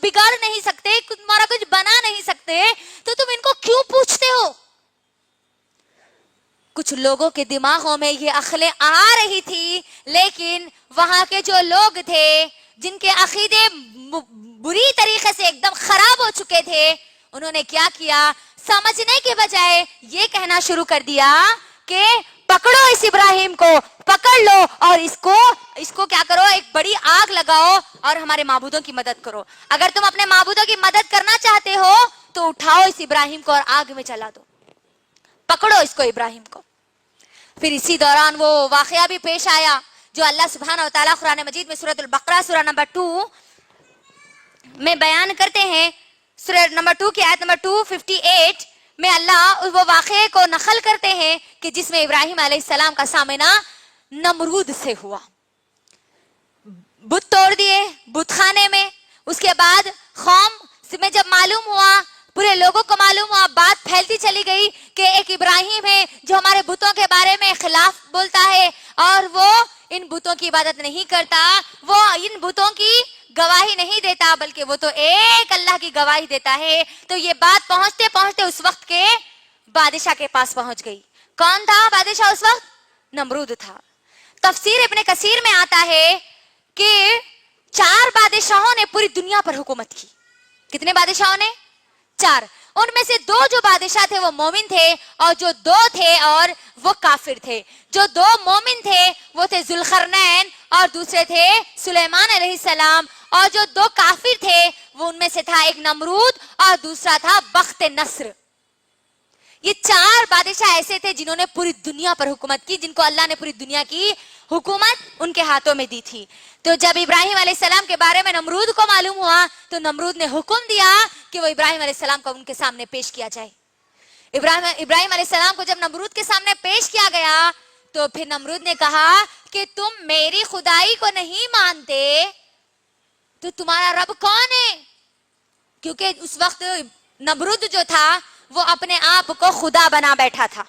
بگاڑ نہیں سکتے, تمہارا کچھ بنا نہیں سکتے, تو تم ان کو کیوں پوچھتے ہو؟ کچھ لوگوں کے دماغوں میں یہ عقلیں آ رہی تھی, لیکن وہاں کے جو لوگ تھے جن کے عقیدے بری طریقے سے ایک دم خراب ہو چکے تھے, انہوں نے کیا کیا, سمجھنے کے بجائے یہ کہنا شروع کر دیا کہ پکڑو اس ابراہیم کو, پکڑ لو اور اس کو کیا کرو, ایک بڑی آگ لگاؤ اور ہمارے معبودوں کی مدد کرو. اگر تم اپنے معبودوں کی مدد کرنا چاہتے ہو تو اٹھاؤ اس ابراہیم کو اور آگ میں جلا دو, پکڑو اس کو ابراہیم کو. پھر اسی دوران وہ واقعہ بھی پیش آیا جو اللہ سبحانہ و تعالیٰ قرآن مجید میں سورۃ البقرہ سورہ نمبر 2 میں بیان کرتے ہیں. سورہ نمبر 2 کی آیت نمبر 258 میں اللہ وہ واقعے کو نقل کرتے ہیں کہ جس میں ابراہیم علیہ السلام کا سامنا نمرود سے ہوا. بت توڑ دیے بت خانے میں. اس کے بعد قوم میں جب معلوم ہوا, پورے لوگوں کو معلوم ہوا, بات پھیلتی چلی گئی کہ ایک ابراہیم ہے جو ہمارے بتوں کے بارے میں خلاف بولتا ہے اور وہ ان بتوں کی عبادت نہیں کرتا, وہ ان بتوں کی گواہی نہیں دیتا بلکہ وہ تو ایک اللہ کی گواہی دیتا ہے. تو یہ بات پہنچتے پہنچتے اس وقت کے بادشاہ کے پاس پہنچ گئی. کون تھا بادشاہ اس وقت؟ نمرود تھا. تفسیر ابن کثیر میں آتا ہے کہ 4 بادشاہوں نے پوری دنیا پر حکومت کی. کتنے بادشاہوں نے؟ 4. ان میں سے 2 جو بادشاہ تھے وہ مومن تھے اور جو 2 تھے اور وہ کافر تھے. جو 2 مومن تھے وہ تھے ذوالقرنین اور دوسرے تھے سلیمان علیہ السلام, اور جو 2 کافر تھے وہ ان میں سے تھا ایک نمرود اور دوسرا تھا بخت نصر. یہ 4 بادشاہ ایسے تھے جنہوں نے پوری دنیا پر حکومت کی, جن کو اللہ نے پوری دنیا کی حکومت ان کے ہاتھوں میں دی تھی. تو جب ابراہیم علیہ السلام کے بارے میں نمرود کو معلوم ہوا تو نمرود نے حکم دیا کہ وہ ابراہیم علیہ السلام کو ان کے سامنے پیش کیا جائے. ابراہیم علیہ السلام کو جب نمرود کے سامنے پیش کیا گیا تو پھر نمرود نے کہا کہ تم میری خدائی کو نہیں مانتے تو تمہارا رب کون ہے؟ کیونکہ اس وقت نمرود جو تھا وہ اپنے آپ کو خدا بنا بیٹھا تھا.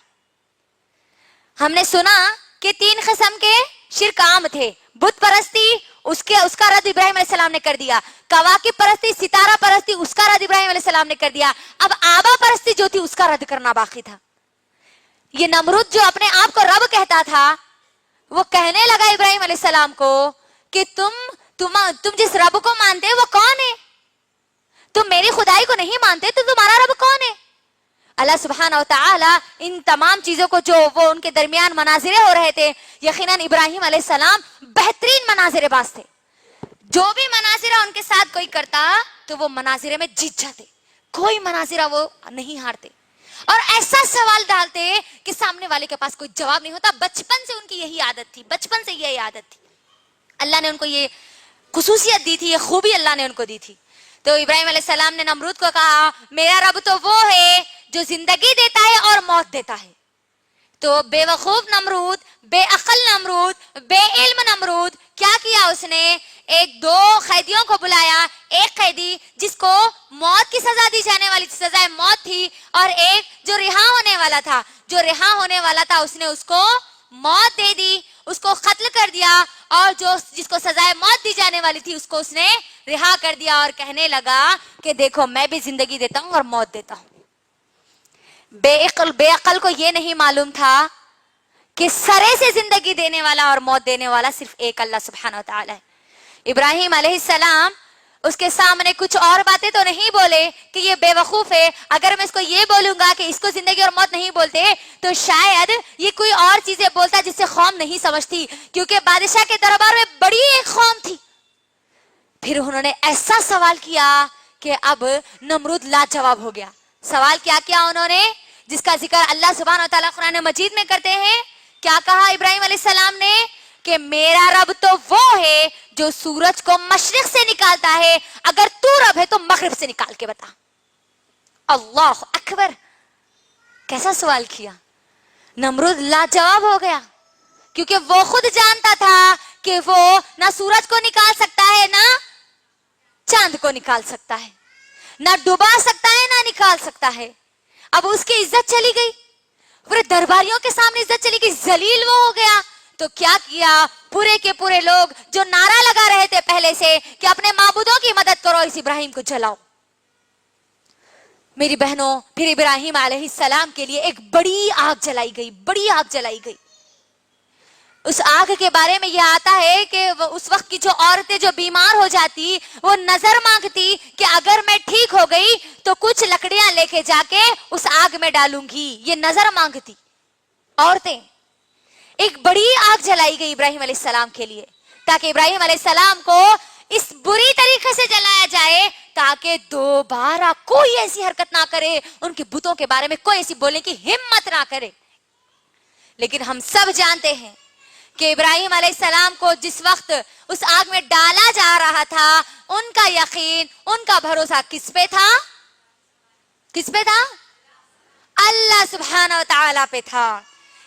ہم نے سنا کہ 3 قسم کے شرک عام تھے. بت پرستی اس کا رد ابراہیم علیہ السلام نے کر دیا. کواکب پرستی, ستارہ پرستی, اس کا رد ابراہیم علیہ السلام نے کر دیا. اب آبا پرستی جو تھی اس کا رد کرنا باقی تھا. یہ نمرود جو اپنے آپ کو رب کہتا تھا وہ کہنے لگا ابراہیم علیہ السلام کو کہ تم جس رب کو مانتے وہ کون ہے؟ تم میری خدائی کو نہیں مانتے تو تمہارا رب کون ہے؟ اللہ سبحانہ و تعالی ان تمام چیزوں کو جو وہ ان کے درمیان مناظرے ہو رہے تھے, یقیناً ابراہیم علیہ السلام بہترین مناظرے باز تھے. جو بھی مناظرہ ان کے ساتھ کوئی کرتا تو وہ مناظرے میں جیت جاتے, کوئی مناظرہ وہ نہیں ہارتے, اور ایسا سوال ڈالتے کہ سامنے والے کے پاس کوئی جواب نہیں ہوتا. بچپن سے ان کی یہی عادت تھی, بچپن سے یہی عادت تھی. اللہ نے ان کو یہ خصوصیت دی تھی, یہ خوبی اللہ نے ان کو دی تھی. تو ابراہیم علیہ السلام نے نمرود کو کہا میرا رب تو وہ ہے جو زندگی دیتا ہے اور موت دیتا ہے. تو بے وقوف نمرود, بے عقل نمرود, بے علم نمرود کیا کیا اس نے, 2 قیدیوں کو بلایا. ایک قیدی جس کو موت کی سزا دی جانے والی سزا موت تھی, اور ایک جو رہا ہونے والا تھا. جو رہا ہونے والا تھا اس نے اس کو موت دے دی, اس کو قتل کر دیا, اور جس کو سزائے موت دی جانے والی تھی اس کو اس نے رہا کر دیا, اور کہنے لگا کہ دیکھو میں بھی زندگی دیتا ہوں اور موت دیتا ہوں. بے عقل کو یہ نہیں معلوم تھا کہ سرے سے زندگی دینے والا اور موت دینے والا صرف ایک اللہ سبحانہ و تعالی ہے. ابراہیم علیہ السلام اس کے سامنے کچھ اور باتیں تو نہیں بولے کہ یہ بے وقوف ہے. اگر میں اس کو یہ بولوں گا کہ اس کو زندگی اور موت نہیں بولتے تو شاید یہ کوئی اور چیزیں بولتا جس سے قوم نہیں سمجھتی, کیونکہ بادشاہ کے دربار میں بڑی ایک قوم تھی. پھر انہوں نے ایسا سوال کیا کہ اب نمرود لاجواب ہو گیا. سوال کیا انہوں نے جس کا ذکر اللہ سبحانہ و تعالیٰ قرآن مجید میں کرتے ہیں. کیا کہا ابراہیم علیہ السلام نے کہ میرا رب تو وہ ہے جو سورج کو مشرق سے نکالتا ہے, اگر تو رب ہے تو مغرب سے نکال کے بتا. اللہ اکبر, کیسا سوال کیا. نمرود لاجواب ہو گیا, کیونکہ وہ خود جانتا تھا کہ وہ نہ سورج کو نکال سکتا ہے نہ چاند کو نکال سکتا ہے, نہ ڈبا سکتا ہے نہ نکال سکتا ہے. اب اس کی عزت چلی گئی, پورے درباریوں کے سامنے عزت چلی گئی, ذلیل وہ ہو گیا تو کیا کیا پورے کے پورے لوگ جو نعرہ لگا رہے تھے پہلے سے کہ اپنے معبودوں کی مدد کرو، اس ابراہیم کو جلاؤ. میری بہنوں، پھر ابراہیم علیہ السلام کے لیے ایک بڑی آگ جلائی گئی، بڑی آگ جلائی گئی. اس آگ کے بارے میں یہ آتا ہے کہ اس وقت کی جو عورتیں جو بیمار ہو جاتی وہ نظر مانگتی کہ اگر میں ٹھیک ہو گئی تو کچھ لکڑیاں لے کے جا کے اس آگ میں ڈالوں گی، یہ نظر مانگتی عورتیں. ایک بڑی آگ جلائی گئی ابراہیم علیہ السلام کے لیے تاکہ ابراہیم علیہ السلام کو اس بری طریقے سے جلایا جائے تاکہ دوبارہ کوئی ایسی حرکت نہ کرے، ان کے بتوں کے بارے میں کوئی ایسی بولنے کی ہمت نہ کرے. لیکن ہم سب جانتے ہیں کہ ابراہیم علیہ السلام کو جس وقت اس آگ میں ڈالا جا رہا تھا ان کا یقین، ان کا بھروسہ کس پہ تھا؟ کس پہ تھا؟ اللہ سبحانہ و تعالی پہ تھا.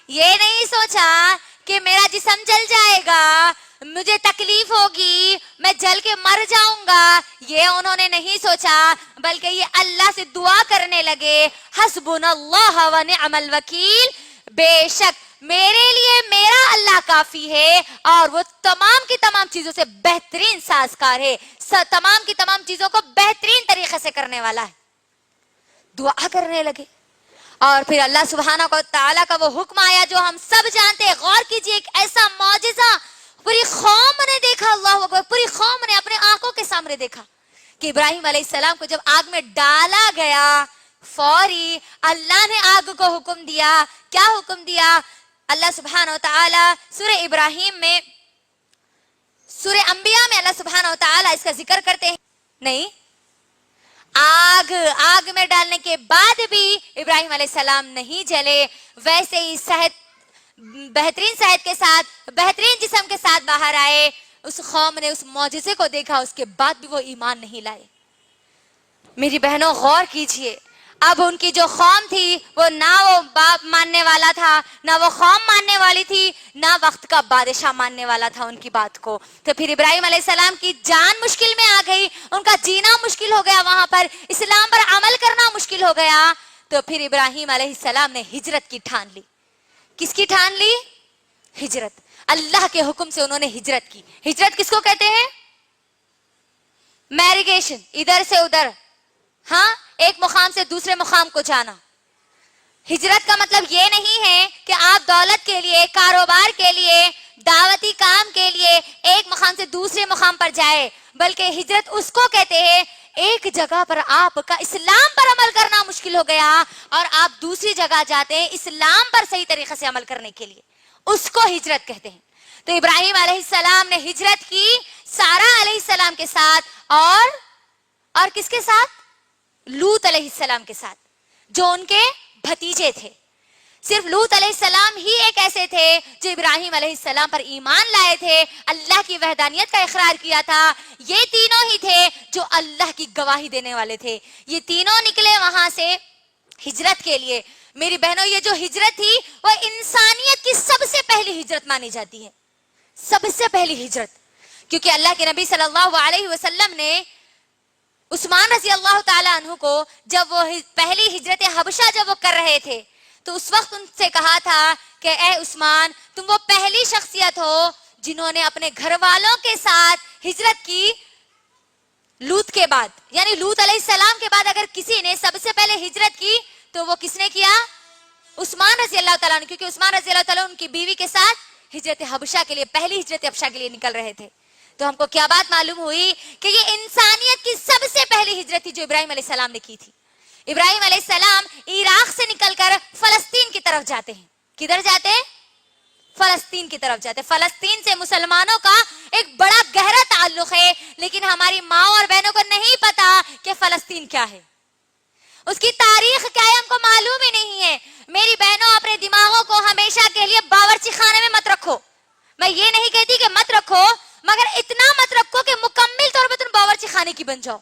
یہ نہیں سوچا کہ میرا جسم جل جائے گا، مجھے تکلیف ہوگی، میں جل کے مر جاؤں گا، یہ انہوں نے نہیں سوچا، بلکہ یہ اللہ سے دعا کرنے لگے، حسبنا اللہ و نعم الوکیل، بے شک میرے لیے میرا اللہ کافی ہے اور وہ تمام کی تمام چیزوں سے بہترین سازگار ہے، تمام کی تمام چیزوں کو بہترین طریقے سے کرنے والا ہے. دعا کرنے لگے اور پھر اللہ سبحانہ و تعالیٰ کا وہ حکم آیا جو ہم سب جانتے ہیں. غور کیجئے، ایک ایسا معجزہ پوری قوم نے دیکھا، اللہ اکبر، پوری قوم نے اپنے آنکھوں کے سامنے دیکھا کہ ابراہیم علیہ السلام کو جب آگ میں ڈالا گیا فوری اللہ نے آگ کو حکم دیا. کیا حکم دیا؟ اللہ سبحانہ و تعالیٰ سورہ ابراہیم میں، سورہ انبیاء میں اللہ سبحانہ و تعالیٰ اس کا ذکر کرتے ہیں. نہیں، آگ میں ڈالنے کے بعد بھی ابراہیم علیہ السلام نہیں جلے، ویسے ہی بہترین صحت کے ساتھ، بہترین جسم کے ساتھ باہر آئے. اس قوم نے اس معجزے کو دیکھا، اس کے بعد بھی وہ ایمان نہیں لائے. میری بہنوں غور کیجئے، اب ان کی جو قوم تھی وہ نہ وہ باپ ماننے والا تھا، نہ وہ قوم ماننے والی تھی، نہ وقت کا بادشاہ ماننے والا تھا ان کی بات کو. تو پھر ابراہیم علیہ السلام کی جان مشکل میں آ گئی، ان کا جینا مشکل ہو گیا، وہاں پر اسلام پر عمل کرنا مشکل ہو گیا. تو پھر ابراہیم علیہ السلام نے ہجرت کی ٹھان لی. کس کی ٹھان لی؟ ہجرت. اللہ کے حکم سے انہوں نے ہجرت کی. ہجرت کس کو کہتے ہیں؟ میریگیشن، ادھر سے ادھر، ہاں، ایک مقام سے دوسرے مقام کو جانا. ہجرت کا مطلب یہ نہیں ہے کہ آپ دولت کے لیے، کاروبار کے لیے، دعوتی کام کے لیے ایک مقام سے دوسرے مقام پر جائے، بلکہ ہجرت اس کو کہتے ہیں ایک جگہ پر آپ کا اسلام پر عمل کرنا مشکل ہو گیا اور آپ دوسری جگہ جاتے ہیں اسلام پر صحیح طریقے سے عمل کرنے کے لیے، اس کو ہجرت کہتے ہیں. تو ابراہیم علیہ السلام نے ہجرت کی سارہ علیہ السلام کے ساتھ اور کس کے ساتھ؟ لوط علیہ السلام کے ساتھ، جو ان کے بھتیجے تھے. صرف لوط علیہ السلام ہی ایک ایسے تھے جو ابراہیم علیہ السلام پر ایمان لائے تھے، اللہ کی وحدانیت کا اقرار کیا تھا. یہ تینوں ہی تھے جو اللہ کی گواہی دینے والے تھے. یہ تینوں نکلے وہاں سے ہجرت کے لیے. میری بہنوں، یہ جو ہجرت تھی وہ انسانیت کی سب سے پہلی ہجرت مانی جاتی ہے، سب سے پہلی ہجرت. کیونکہ اللہ کے نبی صلی اللہ علیہ وسلم نے عثمان رضی اللہ تعالیٰ عنہ کو جب وہ پہلی ہجرت حبشہ جب وہ کر رہے تھے تو اس وقت ان سے کہا تھا کہ اے عثمان، تم وہ پہلی شخصیت ہو جنہوں نے اپنے گھر والوں کے ساتھ ہجرت کی لوط کے بعد. یعنی لوط علیہ السلام کے بعد اگر کسی نے سب سے پہلے ہجرت کی تو وہ کس نے کیا؟ عثمان رضی اللہ تعالیٰ عنہ. کیونکہ عثمان رضی اللہ تعالیٰ ان کی بیوی کے ساتھ ہجرت حبشہ کے لیے، پہلی ہجرت حبشہ کے لیے نکل رہے تھے. تو ہم کو کیا بات معلوم ہوئی کہ یہ انسانیت کی سب سے پہلی ہجرت تھی جو ابراہیم علیہ السلام نے کی تھی. ابراہیم علیہ السلام عراق سے نکل کر فلسطین کی طرف جاتے ہیں. کدھر جاتے ہیں؟ فلسطین کی طرف جاتے. فلسطین سے مسلمانوں کا ایک بڑا گہرا تعلق ہے، لیکن ہماری ماں اور بہنوں کو نہیں پتا کہ فلسطین کیا ہے، اس کی تاریخ کیا ہے، ہم کو معلوم ہی نہیں ہے. میری بہنوں، اپنے دماغوں کو ہمیشہ کے لیے باورچی خانے میں مت رکھو. میں یہ نہیں کہتی کہ مت رکھو، مگر اتنا مت رکھو کہ مکمل طور پر تم باورچی خانے کی بن جاؤ.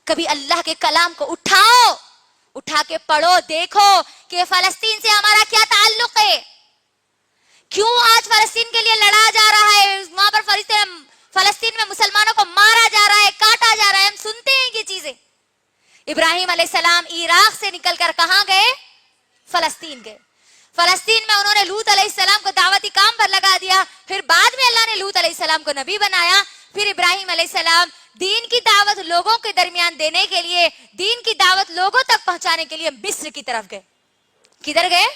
کبھی اللہ کے کلام کو اٹھا کے پڑھو، دیکھو کہ فلسطین سے ہمارا کیا تعلق ہے، کیوں آج فلسطین کے لیے لڑا جا رہا ہے، وہاں پر فلسطین میں مسلمانوں کو مارا جا رہا ہے، کاٹا جا رہا ہے. ہم سنتے ہیں یہ چیزیں. ابراہیم علیہ السلام عراق سے نکل کر کہاں گئے؟ فلسطین گئے. فلسطین میں انہوں نے لوط علیہ السلام کو دعوتی کام پر لگا دیا، پھر بعد میں اللہ نے لوط علیہ السلام کو نبی بنایا. پھر ابراہیم علیہ السلام دین کی دعوت لوگوں کے درمیان دینے کے لیے، دین کی دعوت لوگوں تک پہنچانے کے لیے مصر کی طرف گئے. کدھر گئے؟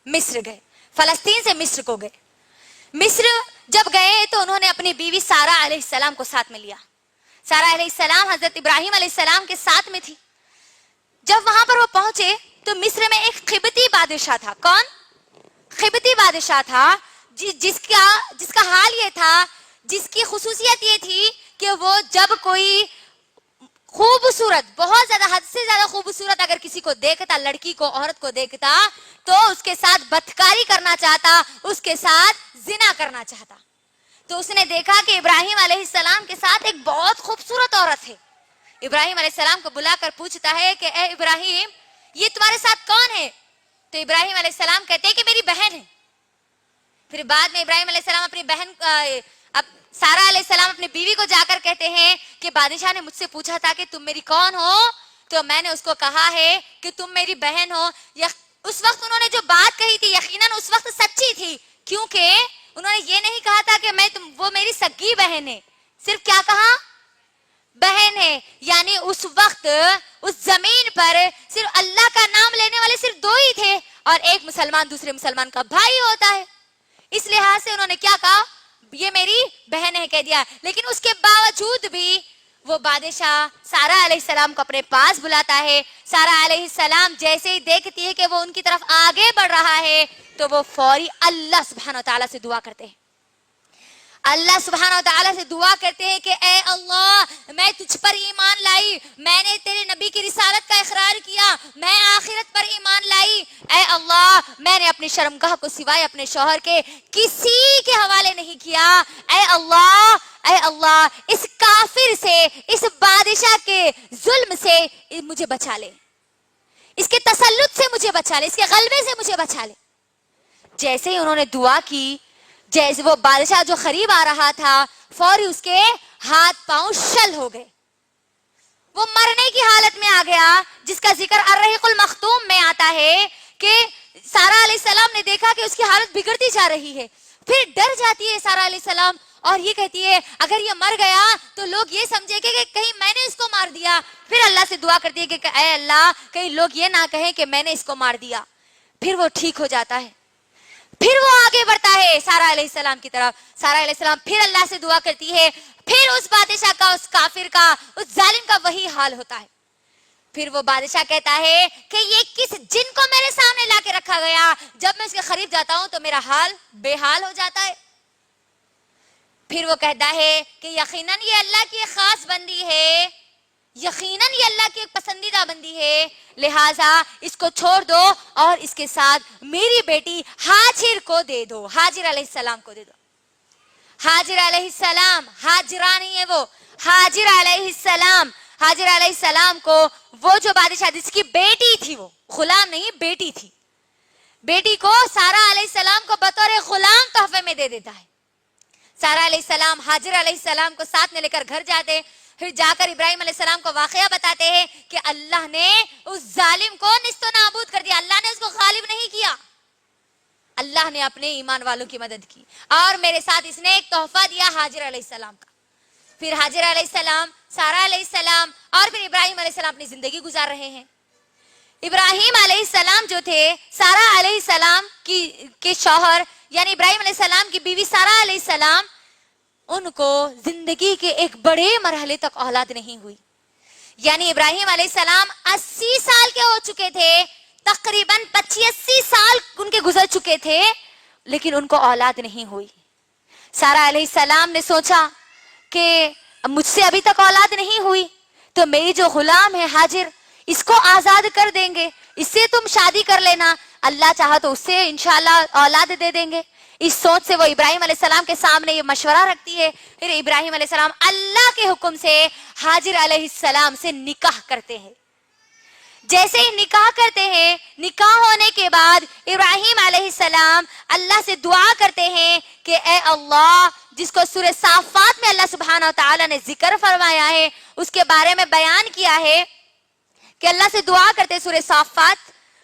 مصر گئے. فلسطین سے مصر کو گئے. مصر جب گئے تو انہوں نے اپنی بیوی سارہ علیہ السلام کو ساتھ میں لیا. سارہ علیہ السلام حضرت ابراہیم علیہ السلام کے ساتھ میں تھی. جب وہاں پر وہ پہنچے تو مصر میں ایک قبطی بادشاہ تھا. کون؟ قبطی بادشاہ تھا، جس کا حال یہ تھا، جس کی خصوصیت یہ تھی کہ وہ جب کوئی خوبصورت، بہت زیادہ، حد سے زیادہ خوبصورت اگر کسی کو دیکھتا، لڑکی کو، عورت کو دیکھتا، تو اس کے ساتھ بدکاری کرنا چاہتا، اس کے ساتھ زنا کرنا چاہتا. تو اس نے دیکھا کہ ابراہیم علیہ السلام کے ساتھ ایک بہت خوبصورت عورت ہے. ابراہیم علیہ السلام کو بلا کر پوچھتا ہے کہ اے ابراہیم، یہ تمہارے ساتھ کون ہے؟ تو ابراہیم علیہ السلام کہتے ہیں کہ میری بہن ہے. پھر بعد میں ابراہیم علیہ السلام اپنی بہن سارہ علیہ السلام اپنی بیوی کو جا کر کہتے ہیں کہ بادشاہ نے مجھ سے پوچھا تھا کہ تم میری کون ہو، تو میں نے اس کو کہا ہے کہ تم میری بہن ہو. اس وقت انہوں نے جو بات کہی تھی یقیناً اس وقت سچی تھی، کیونکہ انہوں نے یہ نہیں کہا تھا کہ وہ میری سگی بہن ہے. صرف کیا کہا؟ بہن ہے. یعنی اس وقت اس زمین پر صرف اللہ کا نام لینے والے صرف دو ہی تھے، اور ایک مسلمان دوسرے مسلمان کا بھائی ہوتا ہے. اس لحاظ سے انہوں نے کیا کہا؟ یہ میری بہن ہے کہہ دیا. لیکن اس کے باوجود بھی وہ بادشاہ سارہ علیہ السلام کو اپنے پاس بلاتا ہے. سارہ علیہ السلام جیسے ہی دیکھتی ہے کہ وہ ان کی طرف آگے بڑھ رہا ہے تو وہ فوری اللہ سبحانہ و تعالیٰ سے دعا کرتے ہیں. اللہ سبحانہ و تعالیٰ سے دعا کرتے ہیں کہ اے اللہ، میں تجھ پر ایمان لائی، میں نے تیرے نبی کی رسالت کا اقرار کیا، میں آخرت پر ایمان لائی. اے اللہ، میں نے اپنی شرمگاہ کو سوائے اپنے شوہر کے کسی کے حوالے نہیں کیا. اے اللہ، اس کافر سے، اس بادشاہ کے ظلم سے مجھے بچا لے، اس کے تسلط سے مجھے بچا لے، اس کے غلبے سے مجھے بچا لے. جیسے ہی انہوں نے دعا کی، جیسے وہ بادشاہ جو قریب آ رہا تھا فوری اس کے ہاتھ پاؤں شل ہو گئے، وہ مرنے کی حالت میں آ گیا، جس کا ذکر الرحیق المختوم میں آتا ہے کہ سارہ علیہ السلام نے دیکھا کہ اس کی حالت بگڑتی جا رہی ہے. پھر ڈر جاتی ہے سارہ علیہ السلام اور یہ کہتی ہے اگر یہ مر گیا تو لوگ یہ سمجھے کہ کہیں میں نے اس کو مار دیا. پھر اللہ سے دعا کرتی ہے کہ اے اللہ، کہیں لوگ یہ نہ کہیں کہ میں نے اس کو مار دیا. پھر وہ ٹھیک ہو جاتا ہے، پھر وہ آگے بڑھتا ہے سارہ علیہ السلام کی طرف. سارہ علیہ السلام پھر اللہ سے دعا کرتی ہے، پھر اس بادشاہ کا، اس کافر کا، اس ظالم کا وہی حال ہوتا ہے. پھر وہ بادشاہ کہتا ہے کہ یہ کس جن کو میرے سامنے لا کے رکھا گیا، جب میں اس کے قریب جاتا ہوں تو میرا حال بے حال ہو جاتا ہے. پھر وہ کہتا ہے کہ یقیناً یہ اللہ کی ایک خاص بندی ہے، یقیناً یہ اللہ کی ایک پسندیدہ بندی ہے، لہٰذا اس کو چھوڑ دو اور اس کے ساتھ میری بیٹی ہاجر کو دے دو، ہاجر علیہ السلام کو دے دو. ہاجر علیہ السلام، ہاجرہ نہیں ہے وہ، ہاجر علیہ السلام. ہاجر علیہ السلام کو وہ جو بادشاہ جس کی بیٹی تھی، وہ غلام نہیں بیٹی تھی، بیٹی کو سارہ علیہ السلام کو بطور غلام تحفے میں دے دیتا ہے. سارہ علیہ السلام ہاجر علیہ السلام کو ساتھ میں لے کر گھر جاتے، پھر جا کر ابراہیم علیہ السلام کو واقعہ بتاتے ہیں کہ اللہ نے اس ظالم کو نیست و نابود کر دیا، اللہ نے اس کو غالب نہیں کیا، اللہ نے اپنے ایمان والوں کی مدد کی اور میرے ساتھ اس نے ایک تحفہ دیا ہاجر علیہ السلام کا. پھر ہاجر علیہ السلام، سارہ علیہ السلام اور پھر ابراہیم علیہ السلام اپنی زندگی گزار رہے ہیں. ابراہیم علیہ السلام جو تھے، سارہ علیہ السلام کے شوہر یعنی ابراہیم علیہ السلام کی بیوی سارہ علیہ السلام، ان کو زندگی کے ایک بڑے مرحلے تک اولاد نہیں ہوئی. یعنی ابراہیم علیہ السلام 80 سال کے ہو چکے تھے، تقریباً 85-80 سال ان کے گزر چکے تھے، لیکن ان کو اولاد نہیں ہوئی. سارہ علیہ السلام نے سوچا کہ مجھ سے ابھی تک اولاد نہیں ہوئی تو میری جو غلام ہے ہاجر، اس کو آزاد کر دیں گے، اس سے تم شادی کر لینا، اللہ چاہا تو اس سے انشاءاللہ اولاد دے دیں گے. اس سوچ سے وہ ابراہیم علیہ السلام کے سامنے یہ مشورہ رکھتی ہے. پھر ابراہیم علیہ السلام اللہ کے حکم سے ہاجر علیہ السلام سے نکاح کرتے ہیں. جیسے ہی نکاح کرتے ہیں، نکاح ہونے کے بعد ابراہیم علیہ السلام اللہ سے دعا کرتے ہیں کہ اے اللہ، جس کو سورہ صافات میں اللہ سبحانہ و تعالیٰ نے ذکر فرمایا ہے، اس کے بارے میں بیان کیا ہے کہ اللہ سے دعا کرتے سورہ صافات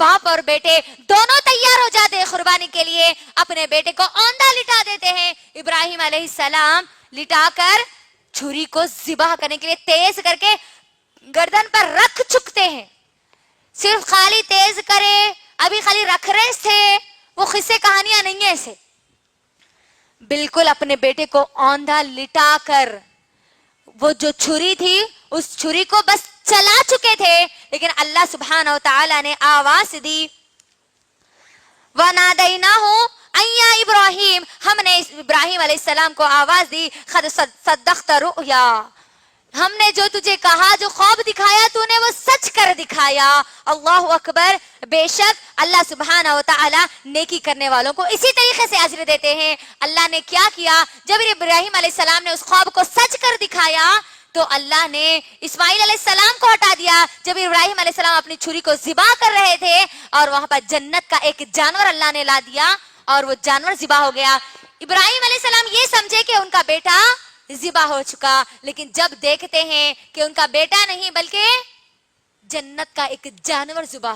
باپ اور بیٹے دونوں تیار ہو جاتے ہیں قربانی کے لیے, اپنے بیٹے کو اوندھا لٹا دیتے ہیں. ابراہیم علیہ السلام لٹا کر چھری کو ذبح کرنے کے لیے تیز کر کے گردن پر رکھ چکتے ہیں. صرف خالی تیز کرے, ابھی خالی رکھ رہے تھے, وہ قصے کہانیاں نہیں ہیں ایسے. بالکل اپنے بیٹے کو اوندھا لٹا کر وہ جو چھری تھی اس چھری کو بس چلا چکے تھے, لیکن اللہ سبحانہ و تعالی نے آواز دی, وَنَادَيْنَاهُ أَن يَا إِبْرَاهِيمُ, ہم نے ابراہیم علیہ السلام کو آواز دی, قَدْ صَدَّقْتَ رُؤْيَا, ہم نے جو تجھے کہا, جو خواب دکھایا تو نے وہ سچ کر دکھایا. اللہ اکبر, بے شک اللہ سبحانہ و تعالی نیکی کرنے والوں کو اسی طریقے سے اجر دیتے ہیں. اللہ نے کیا کیا, جب ابراہیم علیہ السلام نے اس خواب کو سچ کر دکھایا تو اللہ نے اسماعیل علیہ السلام کو ہٹا دیا. جب ابراہیم علیہ السلام اپنی چھری کو ذبح کر رہے تھے اور وہاں پر جنت کا ایک جانور اللہ نے لا دیا اور وہ جانور ذبح ہو گیا. ابراہیم علیہ السلام یہ سمجھے کہ ان کا بیٹا ذبح ہو چکا, لیکن جب دیکھتے ہیں کہ ان کا بیٹا نہیں بلکہ جنت کا ایک جانور ذبح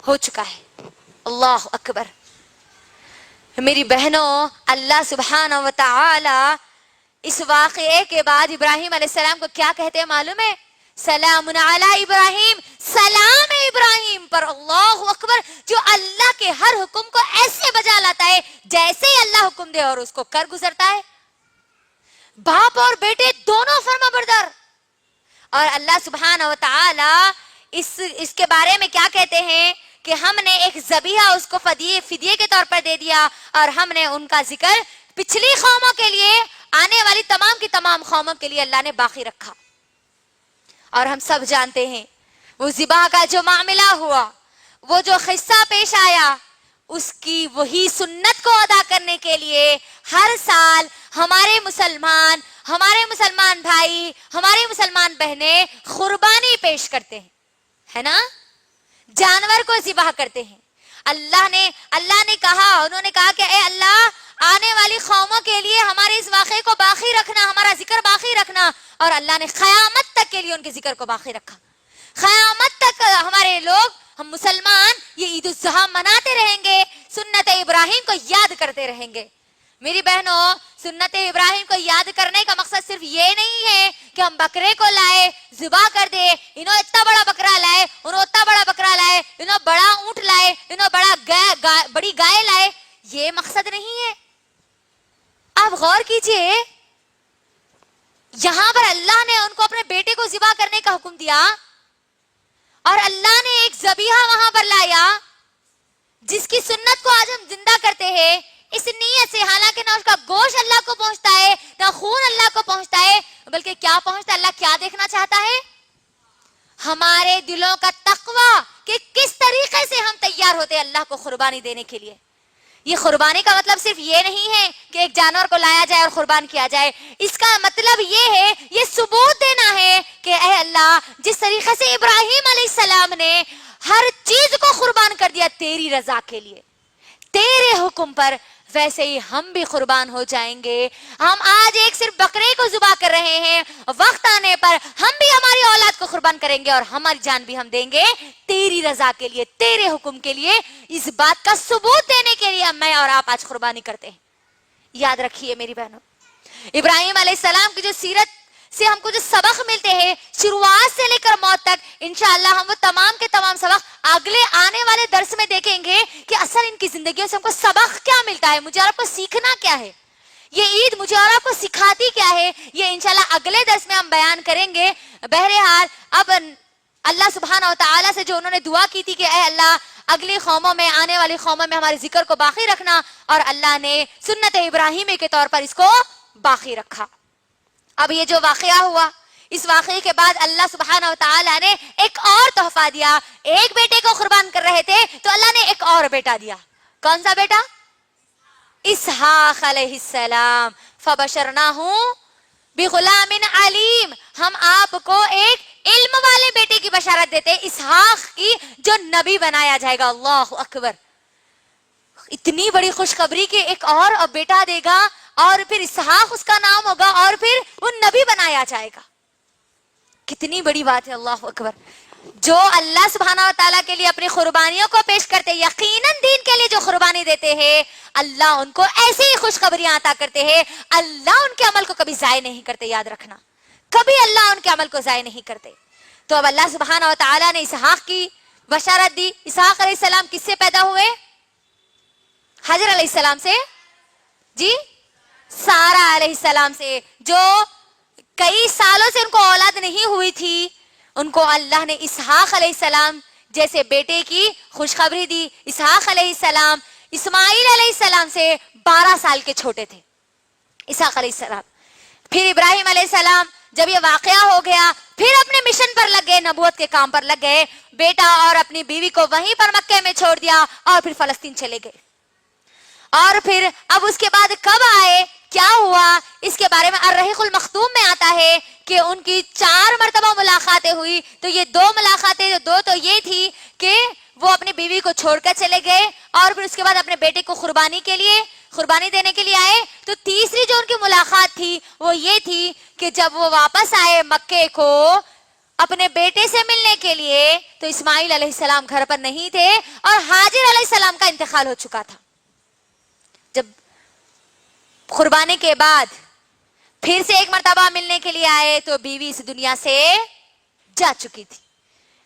ہو چکا ہے. اللہ اکبر. میری بہنوں, اللہ سبحانہ و تعالی اس واقعے کے بعد ابراہیم علیہ السلام کو کیا کہتے ہیں معلوم ہے؟ سلام علی ابراہیم, سلام ابراہیم پر. اللہ اکبر, جو اللہ کے ہر حکم کو ایسے بجا لاتا ہے جیسے ہی اللہ حکم دے اور اس کو کر گزرتا ہے. باپ اور بیٹے دونوں فرما بردار. اور اللہ سبحانہ و تعالی اس کے بارے میں کیا کہتے ہیں کہ ہم نے ایک ذبیحہ اس کو فدیے کے طور پر دے دیا, اور ہم نے ان کا ذکر پچھلی قوموں کے لیے, آنے والی تمام کی تمام قوموں کے لیے اللہ نے باقی رکھا. اور ہم سب جانتے ہیں وہ ذبح کا جو معاملہ ہوا, وہ جو قصہ پیش آیا, اس کی وہی سنت کو ادا کرنے کے لیے ہر سال ہمارے مسلمان بھائی, ہمارے مسلمان بہنیں قربانی پیش کرتے ہیں, ہے نا, جانور کو ذبح کرتے ہیں. اللہ نے کہا, انہوں نے کہا کہ اے اللہ, آنے والی قوموں کے لیے ہمارے اس واقعے کو باقی رکھنا, ہمارا ذکر باقی رکھنا. اور اللہ نے قیامت تک کے لیے ان کے ذکر کو باقی رکھا. قیامت تک ہمارے لوگ, ہم مسلمان, یہ عید الاضحیٰ مناتے رہیں گے, سنت ابراہیم کو یاد کرتے رہیں گے. میری بہنوں, سنت ابراہیم کو یاد کرنے کا مقصد صرف یہ نہیں ہے کہ ہم بکرے کو لائے, ذبح کر دے, انہوں اتنا بڑا بکرا لائے, انہوں اتنا بڑا بکرا لائے, انہوں بڑا اونٹ لائے, انہوں بڑی گائے لائے, یہ مقصد نہیں ہے. آپ غور کیجئے, یہاں پر اللہ نے ان کو اپنے بیٹے کو ذبح کرنے کا حکم دیا, اور اللہ نے ایک ذبیحہ وہاں پر لایا جس کی سنت کو آج ہم زندہ کرتے ہیں, اس نیت سے, حالانکہ نہ اس کا گوشت اللہ کو پہنچتا ہے, نہ خون اللہ کو پہنچتا ہے, بلکہ کیا پہنچتا ہے, اللہ کیا دیکھنا چاہتا ہے, ہمارے دلوں کا تقوی, کہ کس طریقے سے ہم تیار ہوتے ہیں اللہ کو قربانی دینے کے لیے. یہ قربانی کا مطلب صرف یہ نہیں ہے کہ ایک جانور کو لایا جائے اور قربان کیا جائے. اس کا مطلب یہ ہے, یہ ثبوت دینا ہے کہ اے اللہ, جس طریقے سے ابراہیم علیہ السلام نے ہر چیز کو قربان کر دیا تیری رضا کے لیے, تیرے حکم پر, ویسے ہی ہم بھی قربان ہو جائیں گے. ہم آج ایک صرف بکرے کو ذبح کر رہے ہیں, وقت آنے پر ہم بھی ہماری اولاد کو قربان کریں گے, اور ہماری جان بھی ہم دیں گے تیری رضا کے لیے, تیرے حکم کے لیے. اس بات کا ثبوت دینے کے لیے میں اور آپ آج قربانی کرتے ہیں. یاد رکھیے میری بہنوں, ابراہیم علیہ السلام کی جو سیرت سے ہم کو جو سبق ملتے ہیں شروعات سے لے کر موت تک, انشاءاللہ ہم وہ تمام کے تمام سبق اگلے آنے والے درس میں دیکھیں گے کہ اصل ان کی زندگیوں سے ہم کو سبق کیا ملتا ہے, مجھے اور آپ کو سیکھنا کیا ہے, یہ عید مجھے اور آپ کو سکھاتی کیا ہے. یہ انشاءاللہ اگلے درس میں ہم بیان کریں گے. بہرحال اب اللہ سبحانہ و تعالیٰ سے جو انہوں نے دعا کی تھی کہ اے اللہ, اگلی قوموں میں, آنے والی قوموں میں ہمارے ذکر کو باقی رکھنا, اور اللہ نے سنت ابراہیمی کے طور پر اس کو باقی رکھا. اب یہ جو واقعہ ہوا, اس واقعے کے بعد اللہ سبحانہ و تعالیٰ نے ایک اور تحفہ دیا. ایک بیٹے کو قربان کر رہے تھے تو اللہ نے ایک اور بیٹا دیا. کون سا بیٹا؟ اسحاق علیہ السلام. فبشرناہ بغلام علیم, ہم آپ کو ایک علم والے بیٹے کی بشارت دیتے, اسحاق کی, جو نبی بنایا جائے گا. اللہ اکبر, اتنی بڑی خوشخبری کہ ایک اور بیٹا دے گا, اور پھر اسحاق اس کا نام ہوگا, اور پھر وہ نبی بنایا جائے گا. کتنی بڑی بات ہے. اللہ اکبر. جو اللہ سبحانہ و تعالیٰ کے لیے اپنی قربانیوں کو پیش کرتے, یقیناً دین کے لیے جو قربانی دیتے ہیں, اللہ ان کو ایسی ہی خوشخبریاں عطا کرتے ہیں. اللہ ان کے عمل کو کبھی ضائع نہیں کرتے, یاد رکھنا, کبھی اللہ ان کے عمل کو ضائع نہیں کرتے. تو اب اللہ سبحانہ و تعالیٰ نے اسحاق کی بشارت دی. اسحاق علیہ السلام کس سے پیدا ہوئے؟ حجر علیہ السلام سے, جی سارہ علیہ السلام سے, جو کئی سالوں سے ان کو اولاد نہیں ہوئی تھی. ان کو اللہ نے اسحاق علیہ السلام جیسے بیٹے کی خوشخبری دی. اسحاق علیہ السلام اسماعیل علیہ السلام سے 12 سال کے چھوٹے تھے, اسحاق علیہ السلام. پھر ابراہیم علیہ السلام جب یہ واقعہ ہو گیا, پھر اپنے مشن پر لگ گئے, نبوت کے کام پر لگ گئے. بیٹا اور اپنی بیوی کو وہیں پر مکے میں چھوڑ دیا اور پھر فلسطین چلے گئے. اور پھر اب اس کے بعد کب آئے, کیا ہوا, اس کے بارے میں الرحیق المختوم میں آتا ہے کہ ان کی 4 مرتبہ ملاقاتیں ہوئی. تو یہ 2 ملاقاتیں, 2 تو یہ تھی کہ وہ اپنی بیوی کو چھوڑ کر چلے گئے اور پھر اس کے بعد اپنے بیٹے کو قربانی دینے کے لیے آئے. تو تیسری جو ان کی ملاقات تھی وہ یہ تھی کہ جب وہ واپس آئے مکے کو اپنے بیٹے سے ملنے کے لیے, تو اسماعیل علیہ السلام گھر پر نہیں تھے اور حاجر علیہ السلام کا انتقال ہو چکا تھا. جب قربانی کے بعد پھر سے ایک مرتبہ ملنے کے لیے آئے تو بیوی اس دنیا سے جا چکی تھی,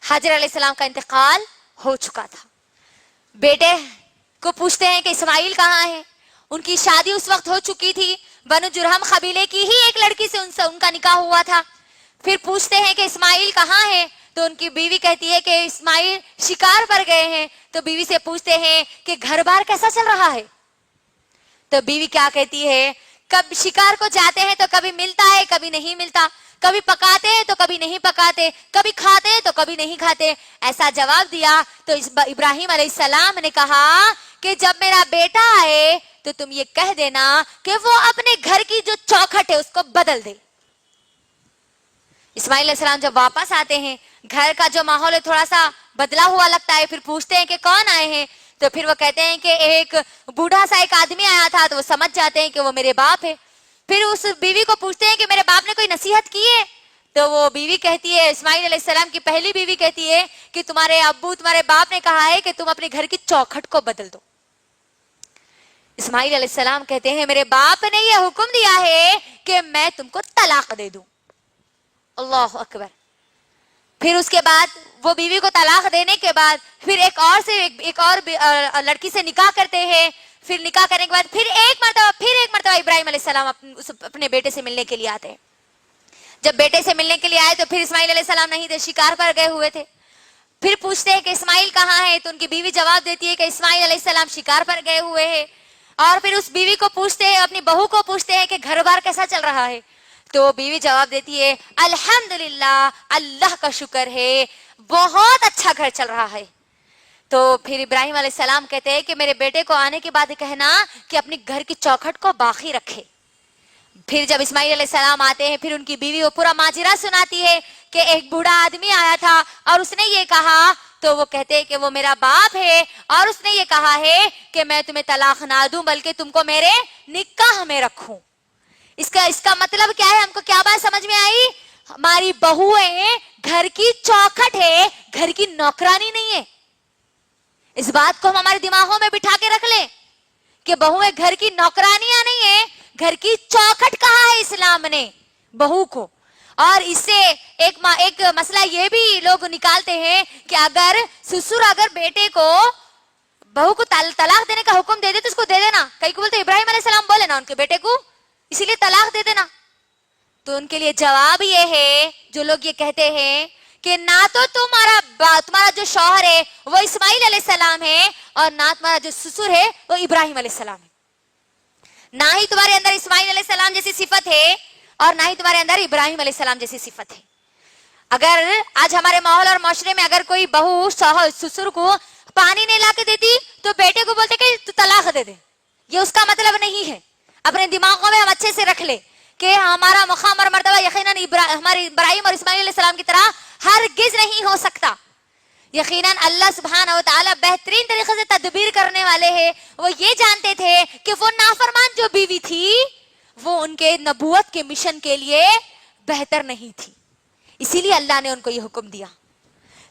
حاجر علیہ السلام کا انتقال ہو چکا تھا. بیٹے کو پوچھتے ہیں کہ اسماعیل کہاں ہے. ان کی شادی اس وقت ہو چکی تھی, بنو جرہم قبیلے کی ہی ایک لڑکی سے ان کا نکاح ہوا تھا. پھر پوچھتے ہیں کہ اسماعیل کہاں ہے, تو ان کی بیوی کہتی ہے کہ اسماعیل شکار پر گئے ہیں. تو بیوی سے پوچھتے ہیں کہ گھر بار کیسا چل رہا ہے. تو بیوی کیا کہتی ہے, کب شکار کو جاتے ہیں تو کبھی ملتا ہے کبھی نہیں ملتا, کبھی پکاتے ہیں تو کبھی نہیں پکاتے, کبھی کھاتے ہیں تو کبھی نہیں کھاتے. ایسا جواب دیا. تو ابراہیم علیہ السلام نے کہا کہ جب میرا بیٹا آئے تو تم یہ کہہ دینا کہ وہ اپنے گھر کی جو چوکھٹ ہے اس کو بدل دے. اسماعیل علیہ السلام جب واپس آتے ہیں, گھر کا جو ماحول ہے تھوڑا سا بدلا ہوا لگتا ہے. پھر پوچھتے ہیں کہ کون آئے ہیں, تو پھر وہ کہتے ہیں کہ ایک بوڑھا سا ایک آدمی آیا تھا. تو وہ سمجھ جاتے ہیں کہ وہ میرے باپ ہے. پھر اس بیوی کو پوچھتے ہیں کہ میرے باپ نے کوئی نصیحت کی ہے. تو وہ بیوی کہتی ہے, اسماعیل علیہ السلام کی پہلی بیوی کہتی ہے کہ تمہارے باپ نے کہا ہے کہ تم اپنے گھر کی چوکھٹ کو بدل دو. اسماعیل علیہ السلام کہتے ہیں میرے باپ نے یہ حکم دیا ہے کہ میں تم کو طلاق دے دوں. اللہ اکبر. پھر اس کے بعد وہ بیوی کو طلاق دینے کے بعد پھر ایک اور لڑکی سے نکاح کرتے ہیں. پھر نکاح کرنے کے بعد پھر ایک مرتبہ ابراہیم علیہ السلام اپنے بیٹے سے ملنے کے لیے آتے ہیں. جب بیٹے سے ملنے کے لیے آئے تو پھر اسماعیل علیہ السلام نہیں تھے, شکار پر گئے ہوئے تھے. پھر پوچھتے ہیں کہ اسماعیل کہاں ہے, تو ان کی بیوی جواب دیتی ہے کہ اسماعیل علیہ السلام شکار پر گئے ہوئے ہیں. اور پھر اس بیوی کو پوچھتے ہیں, اپنی بہو کو پوچھتے ہیں کہ گھر بار کیسا چل رہا ہے. تو بیوی جواب دیتی ہے الحمدللہ, اللہ کا شکر ہے, بہت اچھا گھر چل رہا ہے. تو پھر ابراہیم علیہ السلام کہتے ہیں کہ میرے بیٹے کو آنے کے بعد کہنا کہ اپنے گھر کی چوکھٹ کو باقی رکھے. پھر جب اسماعیل علیہ السلام آتے ہیں, پھر ان کی بیوی وہ پورا ماجرا سناتی ہے کہ ایک بوڑھا آدمی آیا تھا اور اس نے یہ کہا. تو وہ کہتے ہیں کہ وہ میرا باپ ہے اور اس نے یہ کہا ہے کہ میں تمہیں طلاق نہ دوں بلکہ تم کو میرے نکاح میں رکھوں. اس کا مطلب کیا ہے, ہم کو کیا بات سمجھ میں آئی؟ ہماری بہویں گھر کی چوکھٹ ہے, گھر کی نوکرانی نہیں ہے. اس بات کو ہم ہمارے دماغوں میں بٹھا کے رکھ لیں کہ بہویں گھر کی نوکرانیاں نہیں ہیں, گھر کی چوکھٹ کہا ہے اسلام نے بہو کو. اور اس سے ایک مسئلہ یہ بھی لوگ نکالتے ہیں کہ اگر سسر بیٹے کو بہو کو طلاق دینے کا حکم دے دے تو اس کو دے دینا. کئی کو بولتے ابراہیم علیہ السلام بولے نا ان کے بیٹے کو, اسی لیے طلاق دے دینا. تو ان کے لیے جواب یہ ہے, جو لوگ یہ کہتے ہیں کہ نہ تو تمہارا جو شوہر ہے وہ اسماعیل علیہ السلام ہے اور نہ تمہارا جو سسر ہے وہ ابراہیم علیہ السلام ہے, نہ ہی تمہارے اندر اسماعیل علیہ السلام جیسی صفت ہے اور نہ ہی تمہارے اندر ابراہیم علیہ السلام جیسی صفت ہے. اگر آج ہمارے ماحول اور معاشرے میں اگر کوئی بہو سسر کو پانی نہیں لا کے دیتی تو بیٹے کو بولتے کہ تو طلاق دے دے. یہ اس کا مطلب نہیں ہے. اپنے دماغوں میں ہم اچھے سے رکھ لیں کہ ہمارا مقام اور مرتبہ یقیناً ہمارے ابراہیم اور اسماعیل علیہ السلام کی طرح ہرگز نہیں ہو سکتا. یقیناً اللہ سبحانہ و تعالیٰ بہترین طریقے سے تدبیر کرنے والے ہیں. وہ یہ جانتے تھے کہ وہ نافرمان جو بیوی تھی وہ ان کے نبوت کے مشن کے لیے بہتر نہیں تھی, اسی لیے اللہ نے ان کو یہ حکم دیا.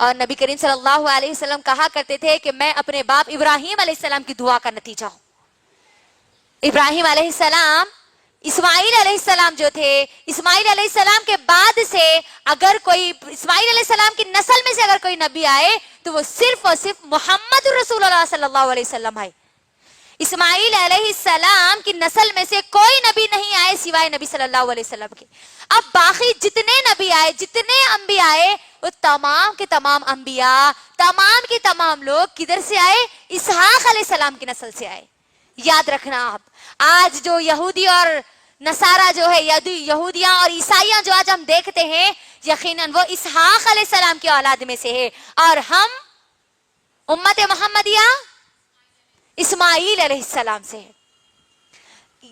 اور نبی کریم صلی اللہ علیہ وسلم کہا کرتے تھے کہ میں اپنے باپ ابراہیم علیہ السلام کی دعا کا نتیجہ ہوں. ابراہیم علیہ السلام اسماعیل علیہ السلام جو تھے، اسماعیل علیہ السلام کے بعد سے اگر کوئی اسماعیل علیہ السلام کی نسل میں سے اگر کوئی نبی آئے تو وہ صرف اور صرف محمد رسول اللہ صلی اللہ علیہ وسلم آئے. اسماعیل علیہ السلام کی نسل میں سے کوئی نبی نہیں آئے سوائے نبی صلی اللہ علیہ وسلم کے. اب باقی جتنے نبی آئے، جتنے انبیاء آئے، وہ تمام کے تمام انبیاء، تمام کے تمام لوگ کدھر سے آئے؟ اسحاق علیہ السلام کی نسل سے آئے. یاد رکھنا آپ، آج جو یہودی اور نصارہ جو ہے، یہودیاں اور عیسائیاں جو آج ہم دیکھتے ہیں، یقیناً وہ اسحاق علیہ السلام کی اولاد میں سے ہے، اور ہم امت محمدیہ اسماعیل علیہ السلام سے ہے.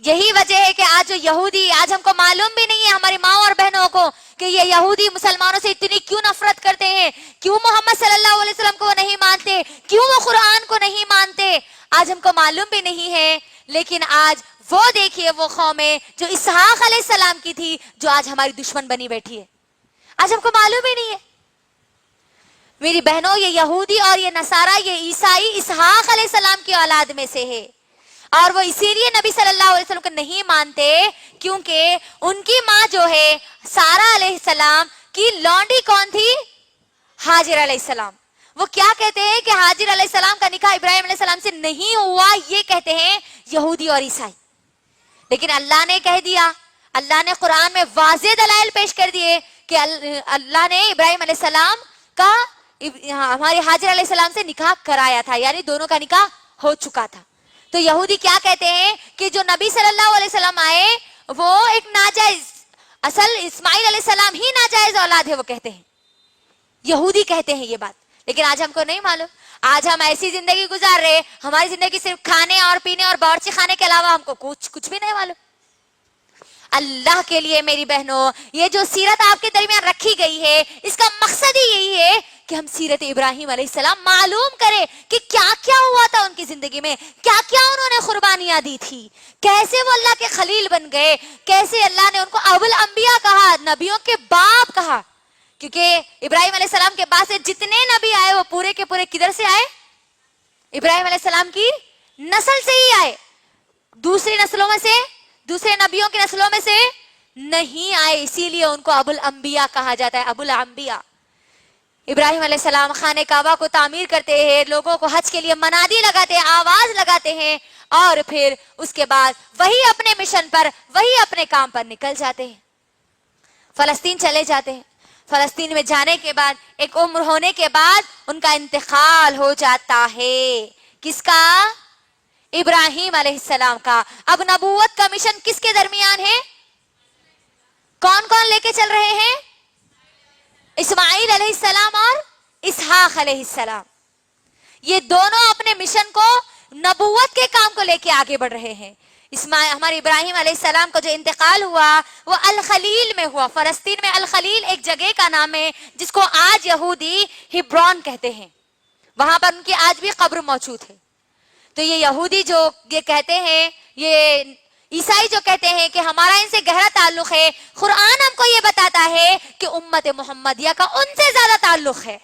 یہی وجہ ہے کہ آج جو یہودی، آج ہم کو معلوم بھی نہیں ہے ہماری ماں اور بہنوں کو کہ یہ یہودی مسلمانوں سے اتنی کیوں نفرت کرتے ہیں، کیوں محمد صلی اللہ علیہ وسلم کو وہ نہیں مانتے، کیوں وہ قرآن کو نہیں مانتے. آج ہم کو معلوم بھی نہیں ہے. لیکن آج وہ دیکھیے وہ قومیں جو اسحاق علیہ السلام کی تھی، جو آج ہماری دشمن بنی بیٹھی ہے. آج ہم کو معلوم ہی نہیں ہے. میری بہنوں، یہ یہودی اور یہ نصارہ، یہ عیسائی اسحاق علیہ السلام کی اولاد میں سے ہے، اور وہ اسی لیے نبی صلی اللہ علیہ وسلم کو نہیں مانتے کیونکہ ان کی ماں جو ہے سارہ علیہ السلام کی لونڈی کون تھی؟ ہاجر علیہ السلام. وہ کیا کہتے ہیں کہ ہاجر علیہ السلام کا نکاح ابراہیم علیہ السلام سے نہیں ہوا، یہ کہتے ہیں یہودی اور عیسائی. لیکن اللہ نے کہہ دیا، اللہ نے قرآن میں واضح دلائل پیش کر دیے کہ اللہ نے ابراہیم علیہ السلام کا ہمارے ہاجر علیہ السلام سے نکاح کرایا تھا، یعنی دونوں کا نکاح ہو چکا تھا. تو یہودی کیا کہتے ہیں کہ جو نبی صلی اللہ علیہ وسلم آئے وہ ایک ناجائز، اصل اسماعیل علیہ السلام ہی ناجائز اولاد ہے، وہ کہتے ہیں، یہودی کہتے ہیں یہ بات. لیکن آج ہم کو نہیں معلوم. آج ہم ایسی زندگی گزار رہے، ہماری زندگی صرف کھانے اور پینے اور باورچی خانے کے علاوہ ہم کو کچھ بھی نہیں معلوم. اللہ کے لیے میری بہنوں، یہ جو سیرت آپ کے درمیان رکھی گئی ہے، اس کا مقصد ہی یہی ہے کہ ہم سیرت ابراہیم علیہ السلام معلوم کریں کہ کیا کیا ہوا تھا ان کی زندگی میں، کیا کیا انہوں نے قربانیاں دی تھی، کیسے وہ اللہ کے خلیل بن گئے، کیسے اللہ نے ان کو ابو الانبیاء کہا، نبیوں کے باپ کہا. کیونکہ ابراہیم علیہ السلام کے بعد سے جتنے نبی آئے وہ پورے کے پورے کدھر سے آئے؟ ابراہیم علیہ السلام کی نسل سے ہی آئے. دوسری نسلوں میں سے، دوسرے نبیوں کی نسلوں میں سے نہیں آئے. اسی لیے ان کو ابو الانبیاء کہا جاتا ہے، ابو الانبیاء. ابراہیم علیہ السلام خانہ کعبہ کو تعمیر کرتے ہیں، لوگوں کو حج کے لیے منادی لگاتے ہیں، آواز لگاتے ہیں، اور پھر اس کے بعد وہی اپنے مشن پر، وہی اپنے کام پر نکل جاتے ہیں، فلسطین چلے جاتے ہیں. فلسطین میں جانے کے بعد ایک عمر ہونے کے بعد ان کا انتقال ہو جاتا ہے. کس کا؟ ابراہیم علیہ السلام کا. اب نبوت کا مشن کس کے درمیان ہے؟ کون کون لے کے چل رہے ہیں؟ اسماعیل علیہ السلام اور اسحاق علیہ السلام. یہ دونوں اپنے مشن کو، نبوت کے کام کو لے کے آگے بڑھ رہے ہیں. ہمارے ابراہیم علیہ السلام کو جو انتقال ہوا وہ الخلیل میں ہوا. فلسطین میں الخلیل ایک جگہ کا نام ہے جس کو آج یہودی ہبرون کہتے ہیں. وہاں پر ان کی آج بھی قبر موجود ہے. تو یہ یہودی جو یہ کہتے ہیں، یہ عیسائی جو کہتے ہیں کہ ہمارا ان سے گہرا تعلق ہے، قرآن ہم کو یہ بتاتا ہے کہ امت محمدیہ کا ان سے زیادہ تعلق ہے.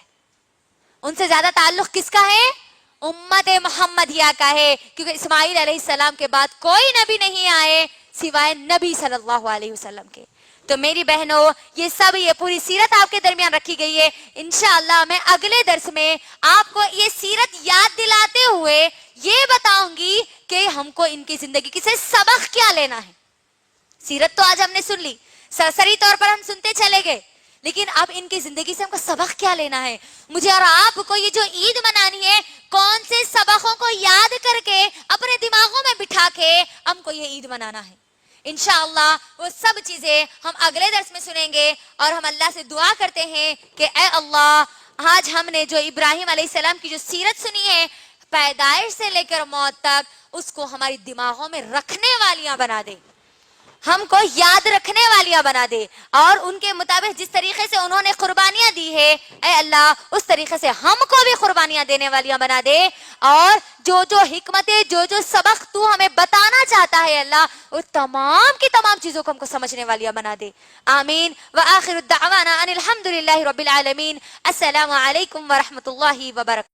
ان سے زیادہ تعلق کس کا ہے؟ امت محمدیہ کا ہے. کیونکہ اسماعیل علیہ السلام کے بعد کوئی نبی نہیں آئے سوائے نبی صلی اللہ علیہ وسلم کے. تو میری بہنوں، یہ پوری سیرت آپ کے درمیان رکھی گئی ہے. انشاءاللہ میں اگلے درس میں آپ کو یہ سیرت یاد دلاتے ہوئے یہ بتاؤں گی کہ ہم کو ان کی زندگی سے سبق کیا لینا ہے. سیرت تو آج ہم نے سن لی، سرسری طور پر ہم سنتے چلے گئے، لیکن اب ان کی زندگی سے ہم کو سبق کیا لینا ہے. مجھے اور آپ کو یہ جو عید منانی ہے، کون سے سبقوں کو یاد کر کے اپنے دماغوں میں بٹھا کے ہم کو یہ عید منانا ہے. انشاءاللہ وہ سب چیزیں ہم اگلے درس میں سنیں گے، اور ہم اللہ سے دعا کرتے ہیں کہ اے اللہ، آج ہم نے جو ابراہیم علیہ السلام کی جو سیرت سنی ہے، پیدائش سے لے کر موت تک، اس کو ہماری دماغوں میں رکھنے والیاں بنا دے، ہم کو یاد رکھنے والیاں بنا دے، اور ان کے مطابق جس طریقے سے انہوں نے قربانیاں دی ہے، اے اللہ اس طریقے سے ہم کو بھی قربانیاں دینے والیاں بنا دے. اور جو حکمتیں، جو سبق تو ہمیں بتانا چاہتا ہے اللہ وہ تمام کی تمام چیزوں کو ہم کو سمجھنے والی بنا دے. آمین. وآخر الدعوانا ان الحمد للہ رب العالمین. السلام علیکم ورحمۃ اللہ وبرکاتہ.